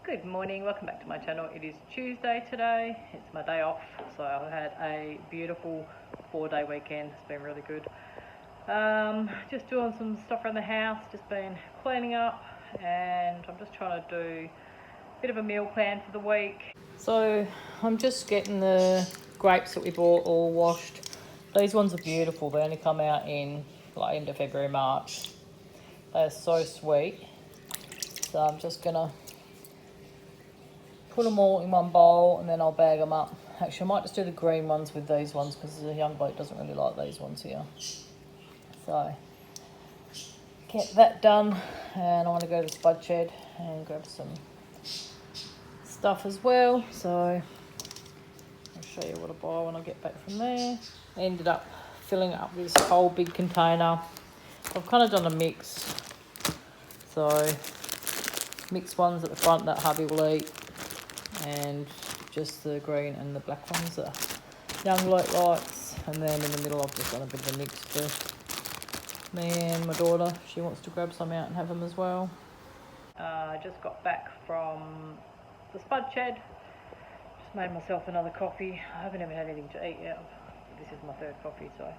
Good morning, welcome back to my channel. It is Tuesday today, it's my day off, so I had a beautiful 4-day weekend. It's been really good. Just doing some stuff around the house, just been cleaning up, and I'm just trying to do a bit of a meal plan for the week. So I'm just getting the grapes that we bought all washed. These ones are beautiful, they only come out in like end of February, March. They're so sweet. So I'm just gonna put them all in one bowl and then I'll bag them up. Actually, I might just do the green ones with these ones because the young bloke doesn't really like these ones here. So, get that done, and I want to go to the spud shed and grab some stuff as well. So, I'll show you what I buy when I get back from there. I ended up filling up this whole big container. I've kind of done a mix. So, mixed ones at the front that hubby will eat, and just the green and the black ones that young bloke likes, and then in the middle I've just done a bit of a mix for me and my daughter. She wants to grab some out and have them as well. I just got back from the spud shed, just made myself another coffee. I haven't even had anything to eat yet. This is my third coffee, so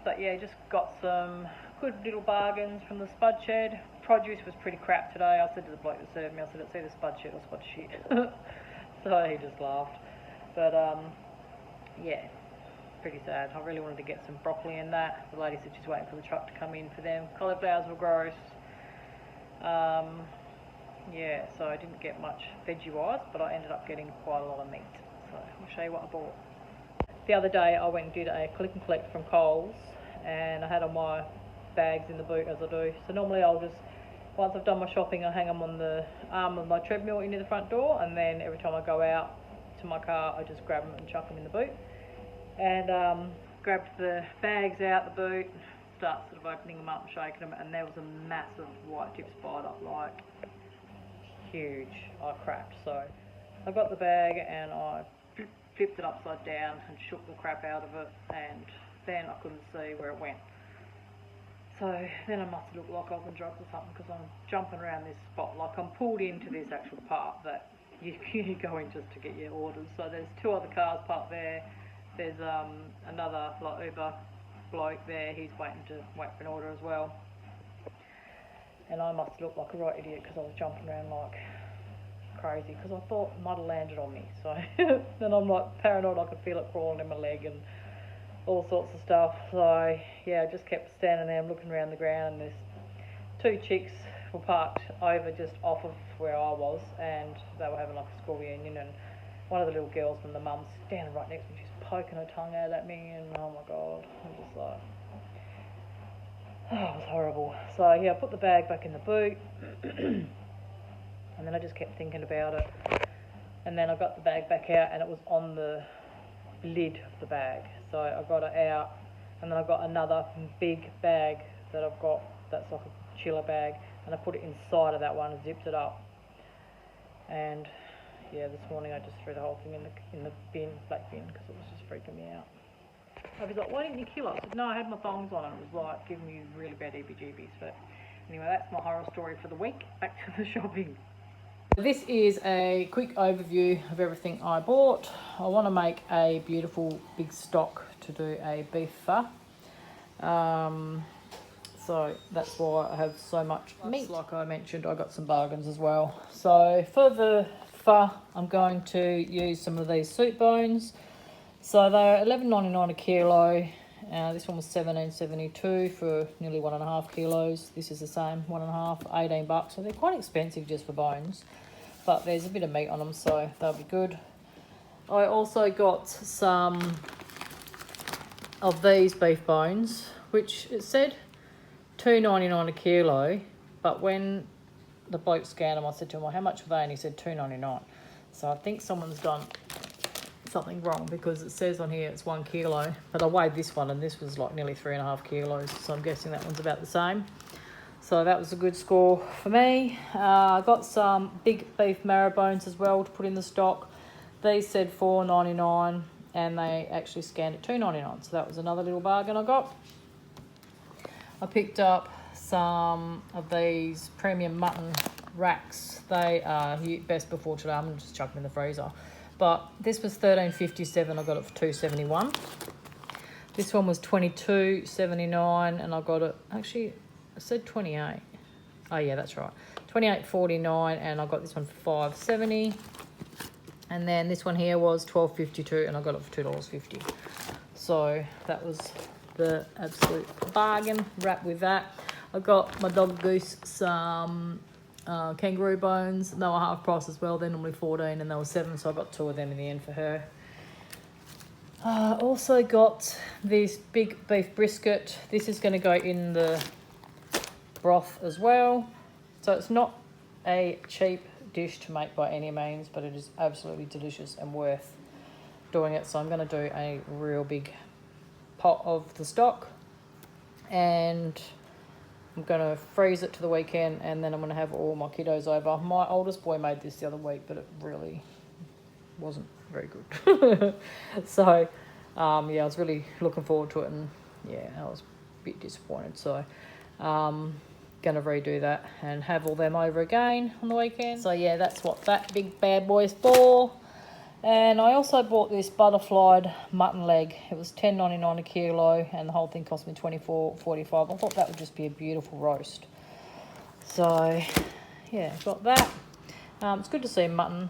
but yeah, just got some good little bargains from the spud shed. Produce was pretty crap today. I said to the bloke that served me, I said, it's either spud shed or spud shit. So he just laughed. But yeah, pretty sad. I really wanted to get some broccoli in that. The lady said she's waiting for the truck to come in for them. Cauliflowers were gross. Yeah, so I didn't get much veggie wise, but I ended up getting quite a lot of meat. So I'll show you what I bought. The other day I went and did a click and collect from Coles, and I had all my bags in the boot as I do. So normally I'll just, once I've done my shopping, I hang them on the arm of my treadmill into the front door, and then every time I go out to my car I just grab them and chuck them in the boot. And grabbed the bags out the boot, start sort of opening them up and shaking them, and there was a massive white tip spider, like huge. I crapped. So I got the bag and I flipped it upside down and shook the crap out of it, and then I couldn't see where it went. So then I must have looked like I was on drugs or something, because I'm jumping around this spot, like I'm pulled into this actual part that you go in just to get your orders. So there's two other cars parked there. There's another like Uber bloke there, he's waiting for an order as well. And I must look like a right idiot because I was jumping around like crazy, because I thought it might have landed on me. So then I'm like paranoid, I could feel it crawling in my leg and all sorts of stuff. So yeah, I just kept standing there and looking around the ground, and there's two chicks were parked over just off of where I was, and they were having like a school reunion, and one of the little girls from the mum's standing right next to me, she's poking her tongue out at me, and oh my god, I'm just like, oh, it was horrible. So yeah, I put the bag back in the boot, and then I just kept thinking about it, and then I got the bag back out, and it was on the lid of the bag. So I got it out, and then I got another big bag that I've got that's like a chiller bag, and I put it inside of that one and zipped it up. And yeah, this morning I just threw the whole thing in the bin, black bin, because it was just freaking me out. I was like, why didn't you kill it? I said, no, I had my thongs on, and it was like giving me really bad EBGBs. But anyway, that's my horror story for the week. Back to the shopping. This is a quick overview of everything I bought. I want to make a beautiful big stock to do a beef pho. So that's why I have so much meat. Like I mentioned, I got some bargains as well. So for the pho, I'm going to use some of these soup bones. So they're $11.99 a kilo. This one was $17.72 for nearly 1.5 kilos. This is the same, 1.5, $18. So they're quite expensive just for bones, but there's a bit of meat on them, so they'll be good. I also got some of these beef bones, which it said $2.99 a kilo, but when the bloke scanned them, I said to him, well, how much are they? And he said $2.99. So I think someone's done something wrong, because it says on here it's 1 kilo, but I weighed this one and this was like nearly 3.5 kilos, so I'm guessing that one's about the same. So that was a good score for me. I got some big beef marrow bones as well to put in the stock. These said $4.99 and they actually scanned at $2.99, so that was another little bargain I got. I picked up some of these premium mutton racks. They are best before today. I'm gonna just chuck them in the freezer. But this was $13.57. I got it for $2.71. This one was $22.79, and I got it. Actually, I said 28. Oh yeah, that's right. $28.49, and I got this one for $5.70. And then this one here was $12.52, and I got it for $2.50. So that was the absolute bargain wrap with that. I got my dog Goose some kangaroo bones. They were half price as well. They're normally 14 and they were 7, so I got 2 of them in the end for her. Also got this big beef brisket. This is going to go in the broth as well. So it's not a cheap dish to make by any means, but it is absolutely delicious and worth doing it. So I'm going to do a real big pot of the stock, and I'm going to freeze it to the weekend, and then I'm going to have all my kiddos over. My oldest boy made this the other week, but it really wasn't very good. So yeah, I was really looking forward to it, and yeah, I was a bit disappointed. So going to redo that and have all them over again on the weekend. So yeah, that's what that big bad boy's for. And I also bought this butterflied mutton leg. It was $10.99 a kilo, and the whole thing cost me $24.45. I thought that would just be a beautiful roast. So yeah, got that. It's good to see mutton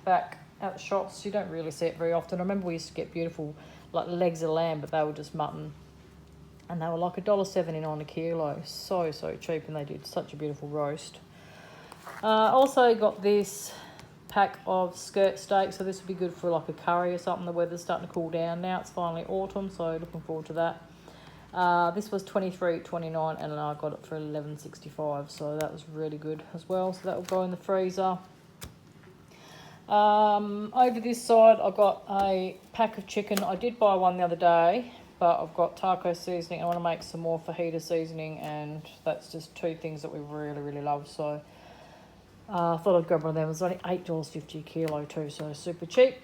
back at the shops. You don't really see it very often. I remember we used to get beautiful like legs of lamb, but they were just mutton, and they were like $1.79 a kilo. So cheap, and they did such a beautiful roast. Also got this pack of skirt steaks, so this would be good for like a curry or something. The weather's starting to cool down now. It's finally autumn, so looking forward to that. This was $23.29, and I got it for $11.65, so that was really good as well. So that will go in the freezer. Over this side, I got a pack of chicken. I did buy one the other day, but I've got taco seasoning. I want to make some more fajita seasoning, and that's just 2 things that we really love. So I thought I'd grab one of them. It was only $8.50 a kilo too, so super cheap.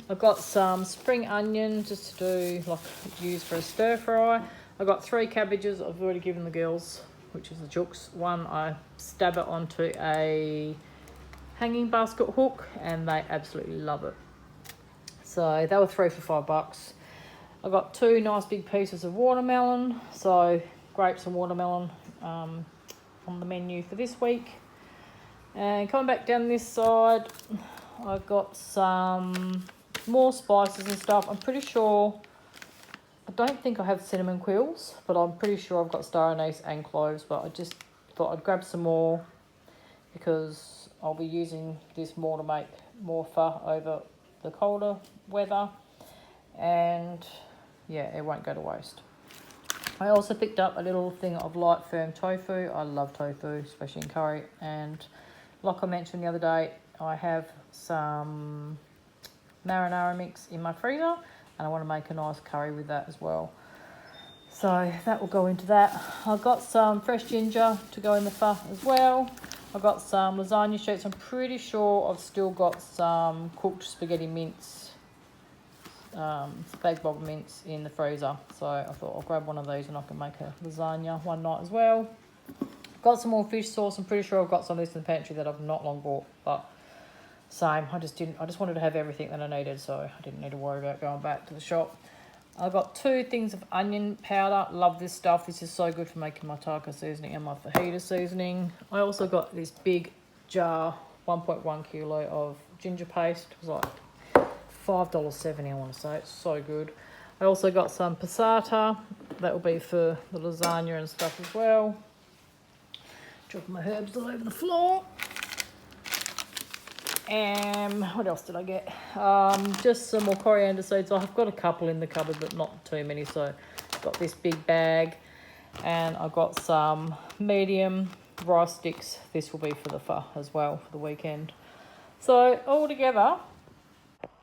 I've got some spring onion just to do, like, use for a stir fry. I've got 3 cabbages I've already given the girls, which is the chooks. One, I stab it onto a hanging basket hook, and they absolutely love it. So they were 3 for $5. I got 2 nice big pieces of watermelon. So grapes and watermelon on the menu for this week. And coming back down this side, I've got some more spices and stuff. I'm pretty sure, I don't think I have cinnamon quills, but I'm pretty sure I've got star anise and cloves, but I just thought I'd grab some more because I'll be using this more to make more pho over the colder weather, and yeah, it won't go to waste. I also picked up a little thing of light firm tofu. I love tofu, especially in curry, and like I mentioned the other day, I have some marinara mix in my freezer, and I want to make a nice curry with that as well. So that will go into that. I've got some fresh ginger to go in the pho as well. I've got some lasagna sheets. I'm pretty sure I've still got some cooked spaghetti mince, spag bol mince in the freezer. So I thought I'll grab one of these and I can make a lasagna one night as well. Got some more fish sauce. I'm pretty sure I've got some of this in the pantry that I've not long bought, but same. I just wanted to have everything that I needed, so I didn't need to worry about going back to the shop. I've got 2 things of onion powder. Love this stuff. This is so good for making my taco seasoning and my fajita seasoning. I also got this big jar, 1.1 kilo of ginger paste. It was like $5.70, I want to say. It's so good. I also got some passata. That will be for the lasagna and stuff as well. Dropping my herbs all over the floor. And what else did I get? Just some more coriander seeds. I've got a couple in the cupboard, but not too many. So I've got this big bag, and I've got some medium rice sticks. This will be for the pho as well for the weekend. So all together,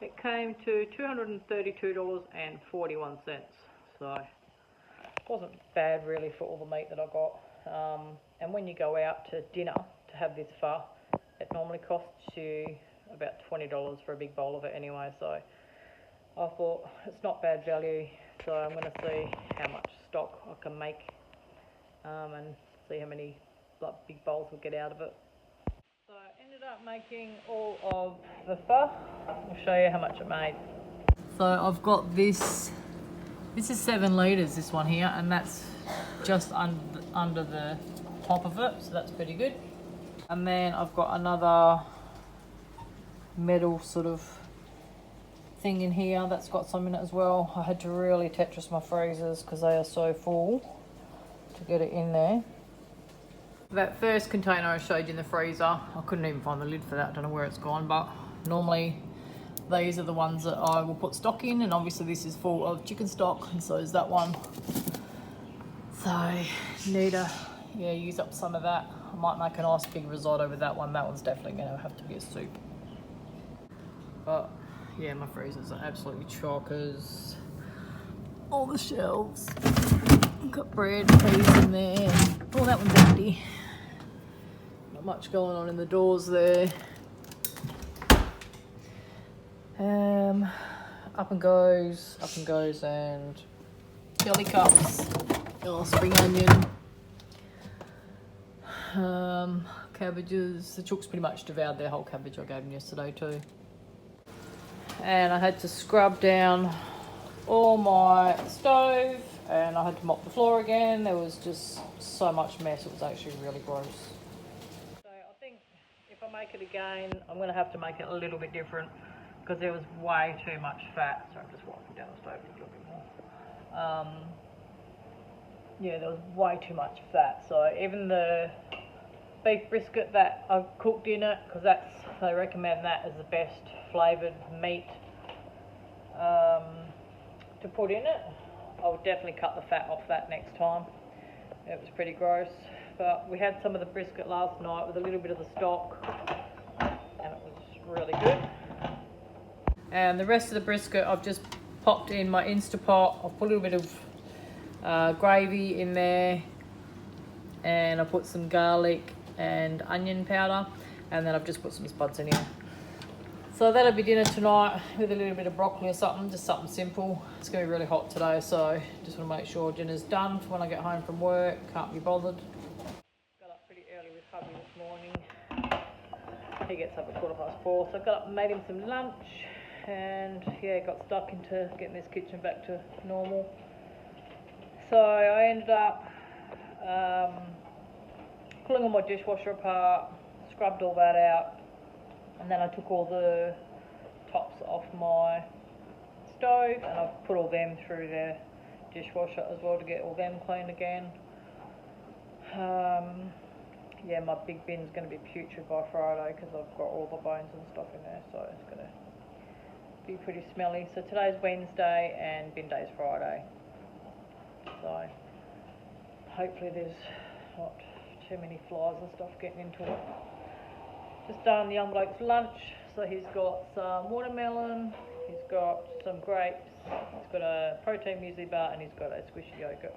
it came to $232.41. So it wasn't bad really for all the meat that I got. And when you go out to dinner to have this pho, it normally costs you about $20 for a big bowl of it anyway, so I thought it's not bad value. So I'm going to see how much stock I can make and see how many big bowls we'll get out of it. up making all of the pho. I'll show you how much it made. So I've got this is 7 litres, this one here, and that's just under the top of it, so that's pretty good. And then I've got another metal sort of thing in here that's got some in it as well. I had to really Tetris my freezers because they are so full to get it in there. That first container I showed you in the freezer, I couldn't even find the lid for that, I don't know where it's gone, but normally these are the ones that I will put stock in, and obviously this is full of chicken stock, and so is that one. So need to use up some of that. I might make a nice big risotto with that one. That one's definitely going to have to be a soup. But yeah, my freezers are absolutely chockers. All the shelves. Got bread, peas in there. Oh, that one's empty. Not much going on in the doors there. Up and goes, and jelly cups. Oh, spring onion. Cabbages. The chooks pretty much devoured their whole cabbage I gave them yesterday too. And I had to scrub down all my stove, and I had to mop the floor again. There was just so much mess, it was actually really gross. So I think if I make it again, I'm going to have to make it a little bit different because there was way too much fat. So I'm just wiping down the stove a little bit more. Yeah, there was way too much fat. So even the beef brisket that I cooked in it, because they recommend that as the best flavoured meat to put in it, I would definitely cut the fat off that next time. It was pretty gross, but we had some of the brisket last night with a little bit of the stock, and it was really good. And the rest of the brisket I've just popped in my Instapot. I've put a little bit of gravy in there, and I put some garlic and onion powder, and then I've just put some spuds in here. So that'll be dinner tonight with a little bit of broccoli or something, just something simple. It's going to be really hot today, so just want to make sure dinner's done for when I get home from work. Can't be bothered. Got up pretty early with hubby this morning. He gets up at 4:15, so I got up and made him some lunch, and yeah, got stuck into getting this kitchen back to normal. So I ended up pulling all my dishwasher apart, scrubbed all that out, and then I took all the tops off my stove and I've put all them through the dishwasher as well to get all them clean again. Yeah, my big bin's going to be putrid by Friday because I've got all the bones and stuff in there, so it's going to be pretty smelly. So today's Wednesday and bin day's Friday, so hopefully there's not too many flies and stuff getting into it. Just done the young bloke's lunch, so he's got some watermelon, he's got some grapes, he's got a protein muesli bar, and he's got a squishy yogurt.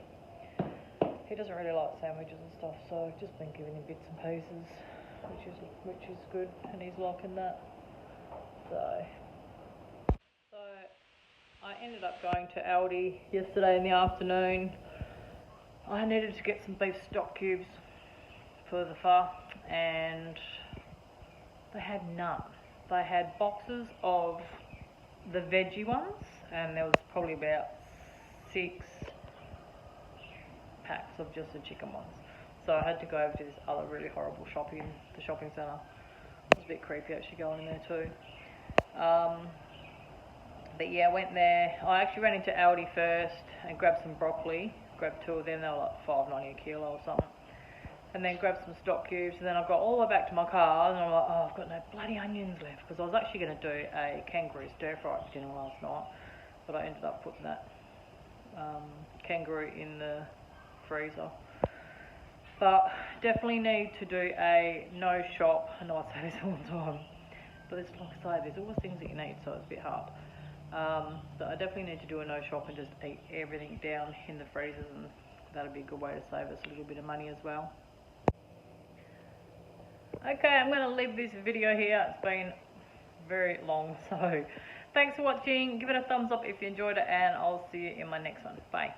He doesn't really like sandwiches and stuff, so I've just been giving him bits and pieces, which is good, and he's liking that. So I ended up going to Aldi yesterday in the afternoon. I needed to get some beef stock cubes for the pho, and they had none. They had boxes of the veggie ones, and there was probably about 6 packs of just the chicken ones. So I had to go over to this other really horrible the shopping centre. It was a bit creepy actually going in there too. But yeah, I went there. I actually ran into Aldi first and grabbed some broccoli. Grabbed 2 of them. They were like $5.90 a kilo or something. And then grabbed some stock cubes, and then I got all the way back to my car, and I'm like, oh, I've got no bloody onions left, because I was actually going to do a kangaroo stir fry for dinner last night, but I ended up putting that kangaroo in the freezer. But definitely need to do a no shop. I know I say this all the time, but it's like I say, there's always things that you need, so it's a bit hard. But I definitely need to do a no shop and just eat everything down in the freezers, and that'll be a good way to save us a little bit of money as well. Okay, I'm going to leave this video here. It's been very long, so thanks for watching. Give it a thumbs up if you enjoyed it, and I'll see you in my next one. Bye.